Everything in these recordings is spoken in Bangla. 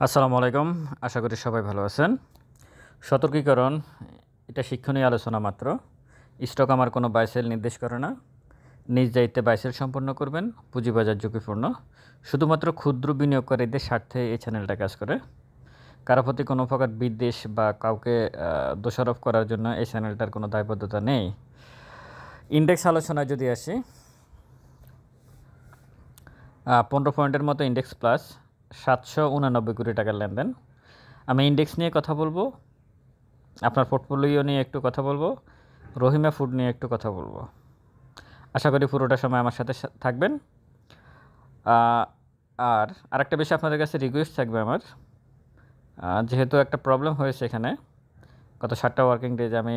আসসালামু আলাইকুম। আশা করি সবাই ভালো আছেন। সতর্কীকরণ, এটা শিক্ষণীয় আলোচনা মাত্র। স্টক আমার কোনো বাই সেল নির্দেশ করে না। নিজ দায়িত্বে বাই সেল সম্পন্ন করবেন। পুঁজিবাজার ঝুঁকিপূর্ণ। শুধুমাত্র ক্ষুদ্র বিনিয়োগকারীদের স্বার্থে এই চ্যানেলটা কাজ করে। কারো প্রতি কোনো প্রকার বিদ্বেষ বা কাউকে দোষারোপ করার জন্য এই চ্যানেলটার কোনো দায়বদ্ধতা নেই। ইন্ডেক্স আলোচনায় যদি আসি, 15 পয়েন্টের মতো ইন্ডেক্স প্লাস, 789 কোটি টাকার লেনদেন। আমি ইন্ডেক্স নিয়ে কথা বলবো, আপনার পোর্টফোলিও নিয়ে একটু কথা বলবো, রহিমা ফুড নিয়ে একটু কথা বলবো। আশা করি পুরোটা সময় আমার সাথে থাকবেন। আর আরেকটা বিষয় আপনাদের কাছে রিকোয়েস্ট থাকবে আমার, যেহেতু একটা প্রবলেম হয়েছে এখানে, গত 7টা ওয়ার্কিং ডেজ আমি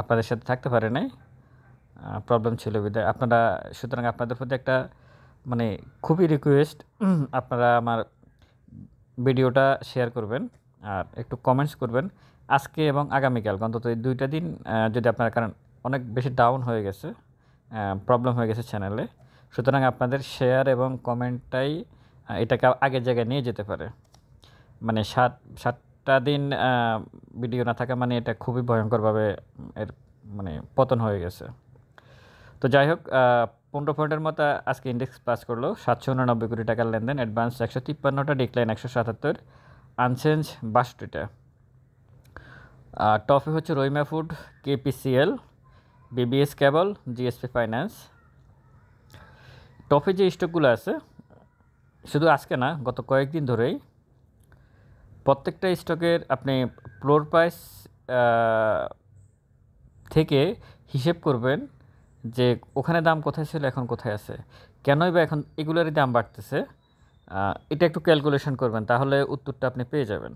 আপনাদের সাথে থাকতে পারি নাই, প্রবলেম ছিল বিধায়। আপনারা সুতরাং আপনাদের প্রতি একটা মানে খুবই রিকোয়েস্ট, আপনারা আমার ভিডিওটা শেয়ার করবেন আর একটু কমেন্টস করবেন আজকে এবং আগামীকাল, অন্তত এই 2টা দিন যদি আপনার, কারণ অনেক বেশি ডাউন হয়ে গেছে, প্রবলেম হয়ে গেছে চ্যানেলে। সুতরাং আপনাদের শেয়ার এবং কমেন্টটাই এটাকে আগের জায়গায় নিয়ে যেতে পারে। মানে 7টা দিন ভিডিও না থাকা মানে এটা খুবই ভয়ঙ্করভাবে এর মানে পতন হয়ে গেছে। তো যাই হোক, 15 পয়েন্টের মতো আজকে ইন্ডেক্স পাস করলো। 789 কোটি টাকার লেনদেন, অ্যাডভান্স 153টা, ডিক্লাইন 177, আনচেঞ্জ 62টা। টপে হচ্ছে রহিমা ফুড, কেপিসিএল, বিবিএস কেবল, জিএসপি ফাইন্যান্স। টপে যে স্টকগুলো আছে, শুধু আজকে না, গত কয়েকদিন ধরেই প্রত্যেকটা স্টকের আপনি ফ্লোর প্রাইস থেকে হিসেব করবেন যে ওখানে দাম কোথায় ছিল, এখন কোথায় আছে, কেনই বা এখন এগুলোরই দাম বাড়তেছে। এটা একটু ক্যালকুলেশন করবেন, তাহলে উত্তরটা আপনি পেয়ে যাবেন।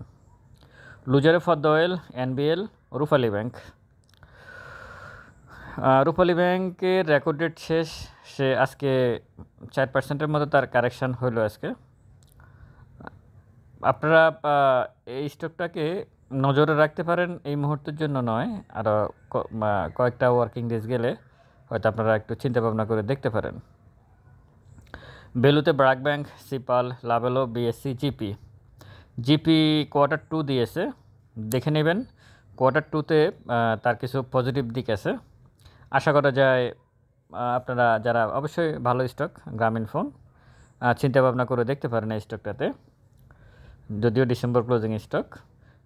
লুজারে for the oil, NBL, Rupali bank. Rupali ব্যাংকের রেকর্ড ডেট শেষ, সে আজকে 4%-এর মতো তার কারেকশান হলো আজকে। আপনারা এই স্টকটাকে নজরে রাখতে পারেন, এই মুহূর্তের জন্য নয়, আরও কয়েকটা ওয়ার্কিং ডেজ গেলে হয়তো আপনারা একটু চিন্তা ভাবনা করে দেখতে পারেন। ভ্যালুতে ব্র্যাক ব্যাংক, সিপাল, লাভেলো, বিএসসি, জিপি Q2 দিয়েছে, দেখে নেবেন। Q2-তে তার কিছু পজিটিভ দিক আছে। আশা করা যায় আপনারা যারা, অবশ্যই ভালো স্টক গ্রামীণ ফোন, চিন্তা ভাবনা করে দেখতে পারেন এই স্টকটাতে, যদিও ডিসেম্বর ক্লোজিং স্টক।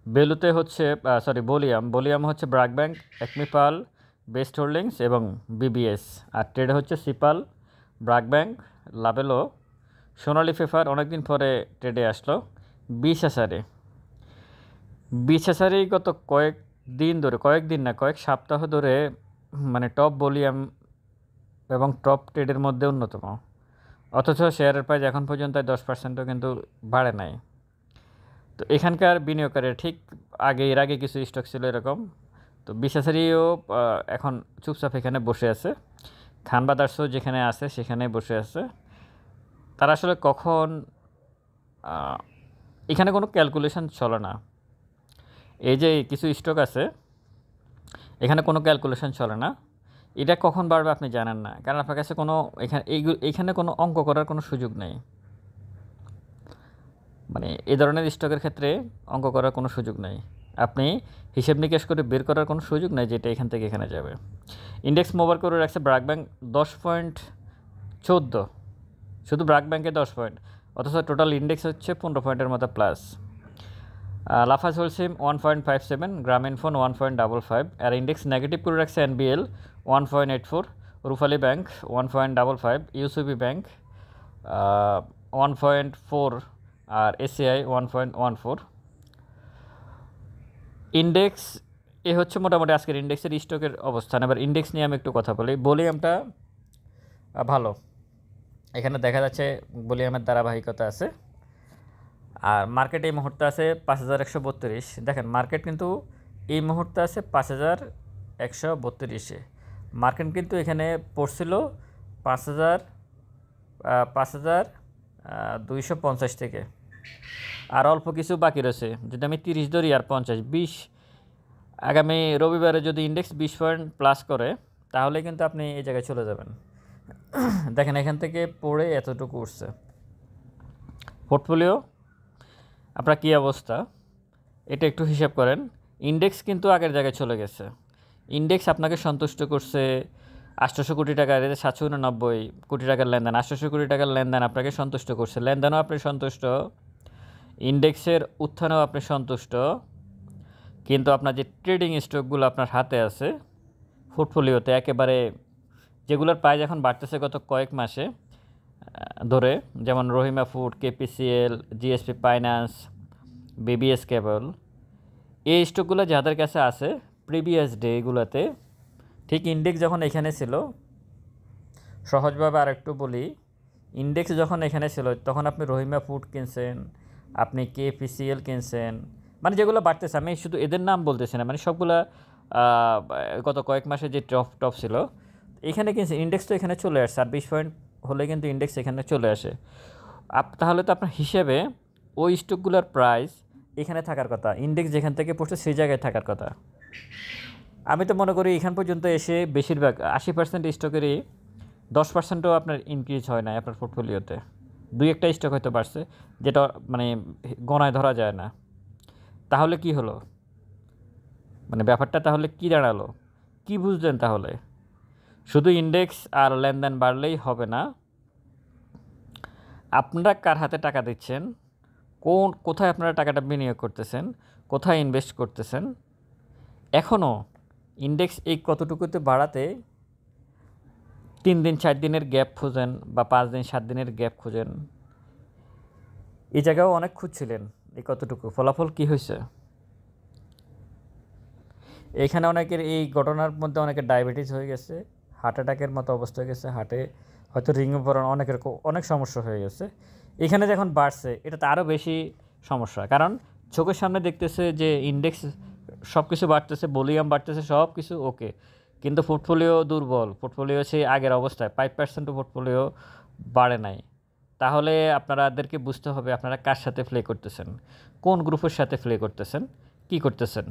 ভ্যালুতে হচ্ছে বলিয়াম হচ্ছে ব্র্যাক ব্যাংক, একমিপাল, বেস্ট হোল্ডিংস এবং বিবিএস। আর ট্রেড হচ্ছে সিপাল, ব্র্যাক ব্যাংক, লাভেলো, সোনালী পেপার অনেকদিন পরে ট্রেডে আসলো, বিশ হাজারে গত কয়েক সপ্তাহ ধরে মানে টপ ভলিউম এবং টপ ট্রেডের মধ্যে অন্যতম। অথচ শেয়ারের প্রাইস এখন পর্যন্ত 10%ও কিন্তু বাড়ে নাই। তো এখানকার বিনিয়োগকারীরা ঠিক এর আগে কিছু স্টক ছিল এরকম, তো বিশ হাজারিও এখন চুপচাপ এখানে বসে আছে। খান ব্রাদার্সও যেখানে আছে সেখানে বসে আছে। তারা আসলে কখন, এখানে কোনো ক্যালকুলেশন চলে না। এই যে কিছু স্টক আছে, এখানে কোনো ক্যালকুলেশন চলে না। এটা কখন বাড়বে আপনি জানেন না, কারণ আপনার কাছে কোনো এইখানে কোনো অঙ্ক করার কোনো সুযোগ নেই। মানে এই ধরনের স্টকের ক্ষেত্রে অঙ্ক করার কোনো সুযোগ নেই, আপনি হিসেব নিকেশ করে বের করার কোনো সুযোগ নেই যেটা এখান থেকে এখানে যাবে। ইন্ডেক্স মোবার করে রাখছে ব্র্যাক ব্যাংক 10.14, শুধু ব্র্যাক ব্যাংকে 10 পয়েন্ট, অথচ টোটাল ইন্ডেক্স হচ্ছে 15 পয়েন্টের মতো প্লাস। লাফাজ হোলসিম 1.57, গ্রামীণ ফোন 1.55, আর ইন্ডেক্স নেগেটিভ করে রাখছে এনবিএল 1.84, রূপালী ব্যাংক 1.55, ইউসিবি ব্যাংক 1.4, আর এসিআই 1.14। ইন্ডেক্স এ হচ্ছে মোটামুটি আজকের ইন্ডেক্সের স্টকের অবস্থান। এবার ইন্ডেক্স নিয়ে আমি একটু কথা বলি। ভলিউমটা ভালো, এখানে দেখা যাচ্ছে ভলিউমের ধারাবাহিকতা আছে। আর মার্কেট এই মুহূর্তে আছে 5132। দেখেন মার্কেট কিন্তু এই মুহূর্তে আছে 5132-এ। মার্কেট কিন্তু এখানে পড়ছিল 5250 থেকে, আর অল্প কিছু বাকি রয়েছে। যদি আমি 30 ধরি আর 50, 20, আগামী রবিবারে যদি ইন্ডেক্স 20 পয়েন্ট প্লাস করে, তাহলে কিন্তু আপনি এই জায়গায় চলে যাবেন। দেখেন এখান থেকে পড়ে এতটুকু উঠছে। পোর্টফোলিও আপনার কী অবস্থা এটা একটু হিসাব করেন। ইন্ডেক্স কিন্তু আগের জায়গায় চলে গেছে। ইন্ডেক্স আপনাকে সন্তুষ্ট করছে 800 কোটি টাকার, 799 কোটি টাকার লেনদেন, 800 কোটি টাকার লেনদেন আপনাকে সন্তুষ্ট করছে। লেনদেনও আপনি সন্তুষ্ট, ইন্ডেক্সের উত্থানেও আপনি সন্তুষ্ট, কিন্তু আপনার যে ট্রেডিং স্টকগুলো আপনার হাতে আছে পোর্টফোলিওতে একেবারে, যেগুলোর প্রাইস এখন বাড়তেছে গত কয়েক মাসে ধরে, যেমন Rahima food, KPCL, GSP finance, BBS কেবল, এই স্টকগুলো যাদের কাছে আছে প্রিভিয়াস ডেগুলোতে, ঠিক ইন্ডেক্স যখন এখানে ছিল, সহজভাবে আরেকটু বলি, ইন্ডেক্স যখন এখানে ছিল তখন আপনি রহিমা ফুড কিনছেন, আপনি কেপিসিএল কিনছেন, মানে যেগুলো বাড়তেছে, আমি শুধু এদের নাম বলতেছি না, মানে সবগুলা গত কয়েক মাসে যে টপ ছিল এখানে কিনছেন। ইন্ডেক্স তো এখানে চলে আসছে, আর 20 পয়েন্ট হলে কিন্তু ইন্ডেক্স এখানে চলে আসে। তাহলে তো আপনার হিসেবে ওই স্টকগুলোর প্রাইস এখানে থাকার কথা, ইন্ডেক্স যেখান থেকে পড়ছে সেই জায়গায় থাকার কথা। আমি তো মনে করি এখান পর্যন্ত এসে বেশিরভাগ 80% স্টকেরই 10%ও আপনার ইনক্রিজ হয় না আপনার পোর্টফোলিওতে। 2-1টা স্টক হয়তো বাড়ছে, যেটা মানে গণায় ধরা যায় না। তাহলে কি হলো, মানে ব্যাপারটা তাহলে কি দাঁড়ালো, কি বুঝলেন? তাহলে শুধু ইন্ডেক্স আর লেনদেন বাড়লেই হবে না, আপনারা কার হাতে টাকা দিচ্ছেন, কোথায় আপনারা টাকাটা বিনিয়োগ করতেছেন, কোথায় ইনভেস্ট করতেছেন। এখনও ইন্ডেক্স এই কতটুকুতে বাড়াতে 3 দিন 4 দিনের গ্যাপ খোঁজেন, বা 5 দিন 7 দিনের গ্যাপ খোঁজেন। এই জায়গাও অনেক খুঁজছিলেন, এই কতটুকু ফলাফল কি হয়েছে। এখানে অনেকের এই ঘটনার মধ্যে অনেকের ডায়াবেটিস হয়ে গেছে, হার্ট অ্যাটাকের মতো অবস্থা হয়ে গেছে, হার্টে হয়তো রিংয়ে পড়ানো, অনেকের অনেক সমস্যা হয়ে গেছে। এখানে যখন বাড়ছে এটা তো আরও বেশি সমস্যা, কারণ চোখের সামনে দেখতেছে যে ইন্ডেক্স সব কিছু বাড়তেছে, ভলিউম বাড়তেছে, সব কিছু ওকে, কিন্তু পোর্টফোলিও দুর্বল, পোর্টফোলিও সেই আগের অবস্থায় 5% পোর্টফোলিও বাড়ে নাই। তাহলে আপনাদেরকে বুঝতে হবে আপনারা কার সাথে প্লে করতেছেন, কোন গ্রুপের সাথে প্লে করতেছেন, কি করতেছেন।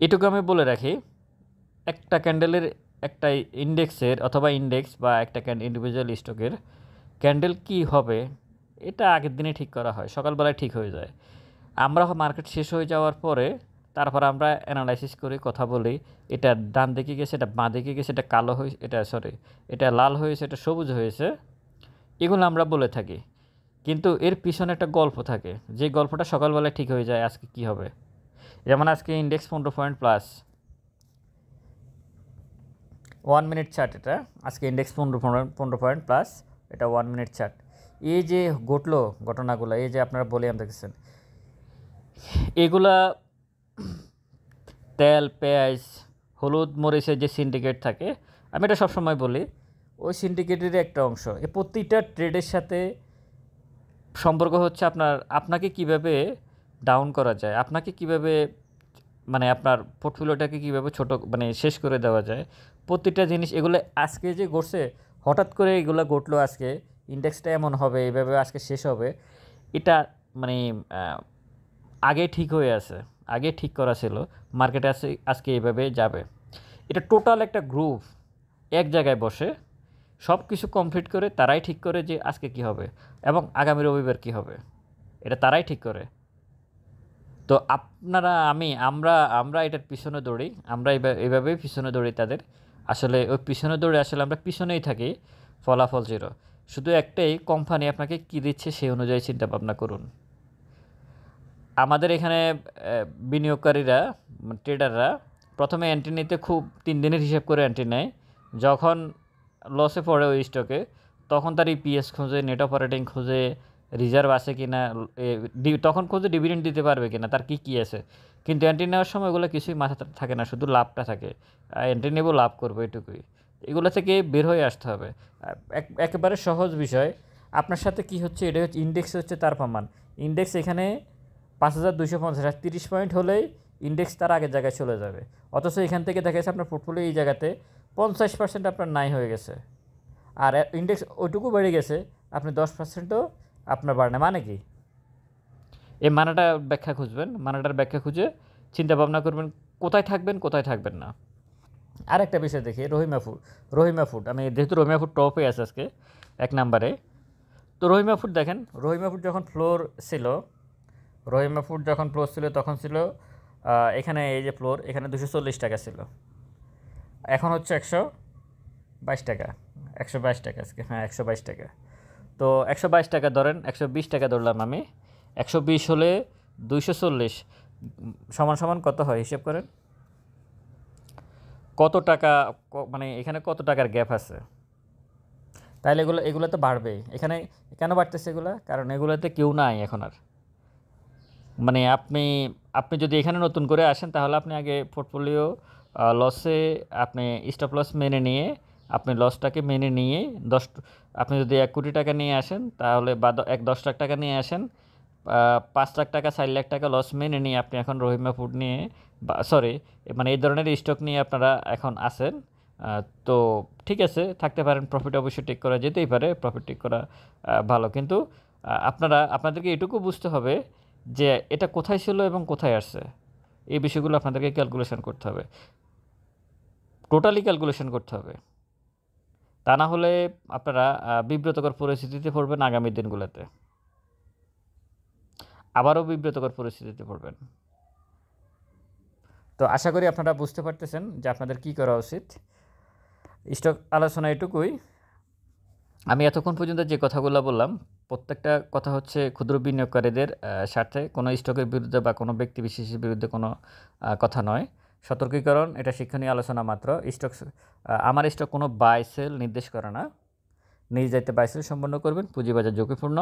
এটুকু আমি বলে রাখি, একটা ক্যান্ডেলের, একটা ইন্ডেক্সের অথবা ইন্ডেক্স বা একটা ইন্ডিভিজুয়াল স্টকের ক্যান্ডেল কি হবে এটা আগের দিনে ঠিক করা হয়, সকালবেলায় ঠিক হয়ে যায়। আমরা মার্কেট শেষ হয়ে যাওয়ার পরে তারপর আমরা অ্যানালাইসিস করি, কথা বলি, এটা ডান দিকে গেছে, এটা বাঁ দিকে গেছে, এটা কালো হয়েছে, এটা লাল হয়েছে, এটা সবুজ হয়েছে, এগুলো আমরা বলে থাকি। কিন্তু এর পিছনে একটা গল্প থাকে, যে গল্পটা সকালবেলায় ঠিক হয়ে যায় আজকে কি হবে। যেমন আজকে index 15 point plus, 1 minute chart, এটা আজকে ইন্ডেক্স 15 পয়েন্ট প্লাস, এটা 1 মিনিট চার্ট। এই যে ঘটলো ঘটনাগুলো, এই যে আপনারা ভলিউম দেখেছেন, এগুলা তেল, পেঁয়াজ, হলুদ, মরিচের যে সিন্ডিকেট থাকে, আমি এটা সবসময় বলি, ওই সিন্ডিকেটেরই একটা অংশ। এই প্রতিটা ট্রেডের সাথে সম্পর্ক হচ্ছে আপনাকে কিভাবে ডাউন করা যায়, আপনাকে কিভাবে, মানে আপনার পোর্টফোলিওটাকে কীভাবে ছোটো, মানে শেষ করে দেওয়া যায়। প্রতিটা জিনিস এগুলো আজকে যে ঘটছে, হঠাৎ করে এগুলো ঘটলো, আজকে ইন্ডেক্সটা এমন হবে, এইভাবে আজকে শেষ হবে, এটা মানে আগে ঠিক হয়ে আছে, আগে ঠিক করা ছিল, মার্কেটে আজকে এইভাবে যাবে। এটা টোটাল একটা গ্রুপ এক জায়গায় বসে সব কিছু কমপ্লিট করে তারাই ঠিক করে যে আজকে কি হবে এবং আগামী রবিবার কি হবে, এটা তারাই ঠিক করে। তো আমরা এটার পিছনে দৌড়ি, আমরা এইভাবেই পিছনে দৌড়ি তাদের। আসলে ওই পিছনে দৌড়ে আসলে আমরা পিছনেই থাকি, ফলাফল জিরো। শুধু একটাই, কোম্পানি আপনাকে কী দিচ্ছে সেই অনুযায়ী চিন্তা ভাবনা করুন। আমাদের এখানে বিনিয়োগকারীরা, ট্রেডাররা প্রথমে এন্ট্রি নিতে খুব 3 দিনের হিসাব করে এন্ট্রি নেয়। যখন লসে পড়ে ওই স্টকে, তখন তার ইপিএস খোঁজে, নেট অপারেটিং খোঁজে, রিজার্ভ আছে কি না, তখন খোঁজে ডিভিডেন্ড দিতে পারবে কি না, তার কী আছে। কিন্তু এন্ট্রি নেওয়ার সময় এগুলো কিছুই মাথা থাকে না, শুধু লাভটা থাকে, এন্ট্রি নেব, লাভ করবো, এটুকুই। এগুলো থেকে বের হয়ে আসতে হবে। একেবারে সহজ বিষয়। আপনার সাথে কি হচ্ছে, এটা হচ্ছে ইন্ডেক্স, হচ্ছে তার প্রমাণ। ইন্ডেক্স এখানে 5250, 30 পয়েন্ট হলেই ইন্ডেক্স তার আগের জায়গায় চলে যাবে। অথচ এখান থেকে দেখা যাচ্ছে আপনার পোর্টফোলিও এই জায়গাতে 50% আপনার নাই হয়ে গেছে, আর ইন্ডেক্স ওইটুকু বেড়ে গেছে, আপনি 10%ও আপনার বাড়ে না। মানে কি, এই মানেটা ব্যাখ্যা খুঁজবেন, মানেটার ব্যাখ্যা খুঁজে চিন্তা ভাবনা করবেন কোথায় থাকবেন, কোথায় থাকবেন না। আরেকটা বিষয় দেখি, রহিমা ফুড, আমি যেহেতু রহিমা ফুড টপে আছে আজকে 1 নম্বরে, তো রহিমা ফুড দেখেন, রহিমা ফুড যখন ফ্লোর ছিল রহিমা ফুড যখন ফ্লোর ছিল তখন ছিল এখানে এই যে ফ্লোর এখানে 240 টাকা ছিল, এখন হচ্ছে 122 টাকা, 122 টাকা আজকে, হ্যাঁ 122 টাকা। তো 122 টাকা ধরেন, 120 টাকা ধরলাম আমি, 120 হলে 240 সমান সমান কত হয় হিসেব করেন, কত টাকা মানে এখানে কত টাকার গ্যাপ আছে। তাহলে এগুলো তো বাড়বেই। এখানে কেন বাড়তেছে এগুলো? কারণ এগুলোতে কেউ নাই এখন আর। মানে আপনি আপনি যদি এখানে নতুন করে আসেন তাহলে আপনি আগে পোর্টফোলিও লসে আপনি স্টপ লস মেনে নিয়ে আপনি লসটাকে মেনে নিয়ে আপনি যদি 1 কোটি টাকা নিয়ে আসেন তাহলে বা 10 লাখ টাকা নিয়ে আসেন, 5 লাখ টাকা 4 লাখ টাকা লস মেনে নিয়ে আপনি এখন রহিমা ফুড নিয়ে বা সরি মানে এই ধরনের স্টক নিয়ে আপনারা এখন আসেন। তো ঠিক আছে, থাকতে পারেন, প্রফিট অবশ্যই টেক করা যেতেই পারে, প্রফিট টেক করা ভালো, কিন্তু আপনাদেরকে এটুকু বুঝতে হবে যে এটা কোথায় ছিল এবং কোথায় আসছে, এই বিষয়গুলো আপনাদেরকে ক্যালকুলেশন করতে হবে, টোটালি ক্যালকুলেশন করতে হবে। তা না হলে আপনারা বিব্রতকর পরিস্থিতিতে পড়বেন, আগামী দিনগুলোতে আবারও বিব্রতকর পরিস্থিতিতে পড়বেন। তো আশা করি আপনারা বুঝতে পারতেছেন যে আপনাদের কী করা উচিত। স্টক আলোচনা এটুকুই। আমি এতক্ষণ পর্যন্ত যে কথাগুলো বললাম প্রত্যেকটা কথা হচ্ছে ক্ষুদ্র বিনিয়োগকারীদের স্বার্থে, কোনো স্টকের বিরুদ্ধে বা কোনো ব্যক্তি বিশেষের বিরুদ্ধে কোনো কথা নয়। সতর্কীকরণ, এটা শিক্ষণীয় আলোচনা মাত্র। আমার স্টক কোনো বাই সেল নির্দেশ করে না, নিজ দায়িত্বে বাই সেল সম্পন্ন করবেন, পুঁজিবাজার ঝুঁকিপূর্ণ।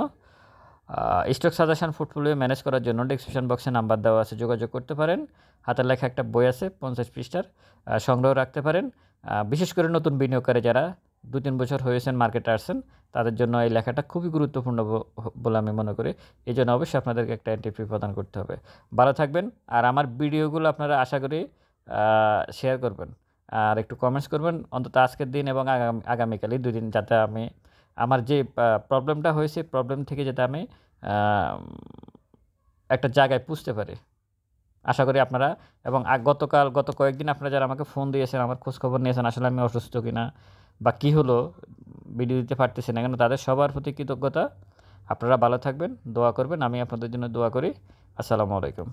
স্টক সাজেশন পোর্টফোলিও ম্যানেজ করার জন্য ডেসক্রিপশন বক্সে নাম্বার দেওয়া আছে, যোগাযোগ করতে পারেন। হাতের লেখা একটা বই আছে 50 পৃষ্ঠার, সংগ্রহ রাখতে পারেন। বিশেষ করে নতুন বিনিয়োগকারী যারা 2-3 বছর হয়েছেন মার্কেটে আসছেন তাদের জন্য এই লেখাটা খুবই গুরুত্বপূর্ণ বলে আমি মনে করি। এই জন্য অবশ্যই আপনাদেরকে একটা এন্ট্রি ফি প্রদান করতে হবে। ভালো থাকবেন, আর আমার ভিডিওগুলো আপনারা আশা করি শেয়ার করবেন আর একটু কমেন্টস করবেন অন্তত আজকের দিন এবং আগামীকালই 2 দিন, যাতে আমি আমার যে প্রবলেমটা হয়েছে প্রবলেম থেকে যাতে আমি একটা জায়গায় পুষতে পারি। আশা করি আপনারা এবং গত কয়েকদিন আপনারা যারা আমাকে ফোন দিয়েছেন, আমার খোঁজখবর নিয়েছেন আসলে আমি অসুস্থ কিনা বা কী হলো ভিডিও দিতে পারতেছি না কেন, তাদের সবার প্রতি কৃতজ্ঞতা। আপনারা ভালো থাকবেন, দোয়া করবেন, আমি আপনাদের জন্য দোয়া করি। আসসালামু আলাইকুম।